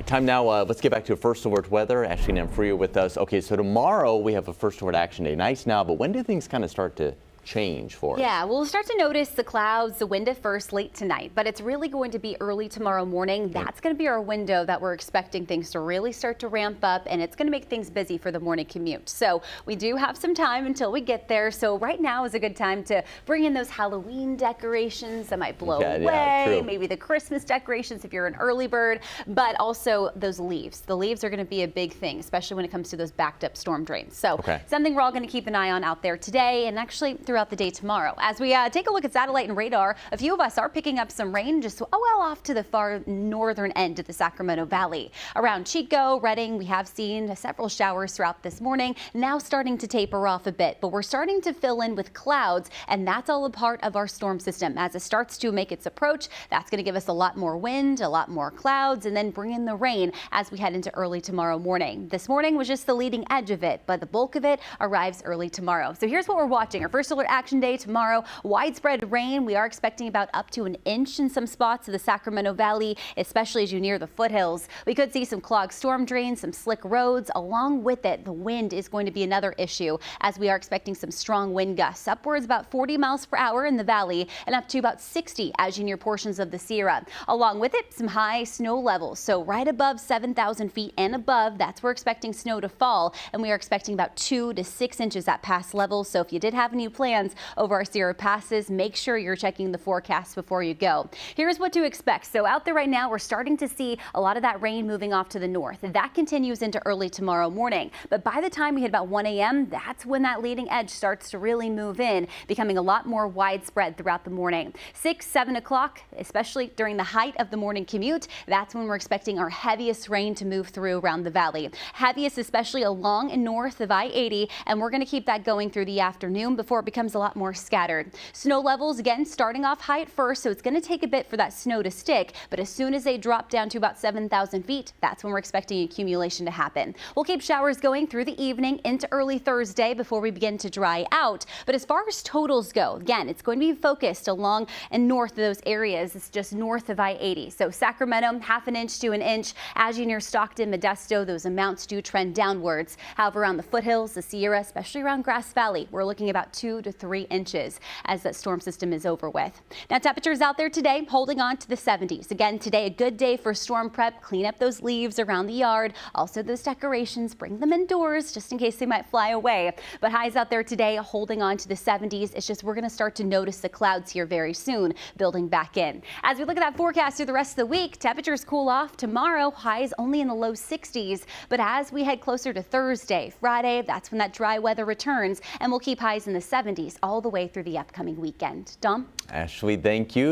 right, time now. Let's get back to First Alert weather. Ashley Namfria with us. Okay, so tomorrow we have a First Alert Action Day. Nice now, but when do things kind of start to change for us? Yeah, we'll start to notice the clouds, the wind at first late tonight, but it's really going to be early tomorrow morning. That's going to be our window that we're expecting things to really start to ramp up, and it's going to make things busy for the morning commute. So we do have some time until we get there. So right now is a good time to bring in those Halloween decorations that might blow away. Yeah, maybe the Christmas decorations if you're an early bird, but also those leaves. The leaves are going to be a big thing, especially when it comes to those backed up storm drains. So something we're all going to keep an eye on out there today and actually throughout the day tomorrow. As we take a look at satellite and radar, a few of us are picking up some rain just well off to the far northern end of the Sacramento Valley. Around Chico, Redding, we have seen several showers throughout this morning, now starting to taper off a bit, but we're starting to fill in with clouds, and that's all a part of our storm system. As it starts to make its approach, that's going to give us a lot more wind, a lot more clouds, and then bring in the rain as we head into early tomorrow morning. This morning was just the leading edge of it, but the bulk of it arrives early tomorrow. So here's what we're watching. Our First Alert Action Day tomorrow. Widespread rain. We are expecting about up to an inch in some spots of the Sacramento Valley, especially as you near the foothills. We could see some clogged storm drains, some slick roads. Along with it, the wind is going to be another issue, as we are expecting some strong wind gusts, upwards about 40 miles per hour in the valley and up to about 60 as you near portions of the Sierra. Along with it, some high snow levels. So right above 7,000 feet and above, that's where we're expecting snow to fall, and we are expecting about 2 to 6 inches at pass levels. So if you did have any plans over our Sierra passes, make sure you're checking the forecast before you go. Here's what to expect. So out there right now, we're starting to see a lot of that rain moving off to the north. That continues into early tomorrow morning. But by the time we hit about 1 a.m., that's when that leading edge starts to really move in, becoming a lot more widespread throughout the morning. 6, 7 o'clock, especially during the height of the morning commute, that's when we're expecting our heaviest rain to move through around the valley. Heaviest especially along and north of I-80, and we're going to keep that going through the afternoon before it becomes a lot more scattered. Snow levels, again, starting off high at first, so it's going to take a bit for that snow to stick, but as soon as they drop down to about 7,000 feet, that's when we're expecting accumulation to happen. We'll keep showers going through the evening into early Thursday before we begin to dry out. But as far as totals go, again, it's going to be focused along and north of those areas. It's just north of I-80. So Sacramento, half an inch to an inch. As you near Stockton, Modesto, those amounts do trend downwards. However, around the foothills, the Sierra, especially around Grass Valley, we're looking about 2 to 3 inches as that storm system is over with. Now, temperatures out there today holding on to the 70s. Again, today a good day for storm prep. Clean up those leaves around the yard. Also those decorations, bring them indoors just in case they might fly away. But highs out there today holding on to the 70s. It's just we're going to start to notice the clouds here very soon building back in. As we look at that forecast through the rest of the week, temperatures cool off tomorrow. Highs only in the low 60s. But as we head closer to Thursday, Friday, that's when that dry weather returns, and we'll keep highs in the 70s all the way through the upcoming weekend. Dom? Ashley, thank you.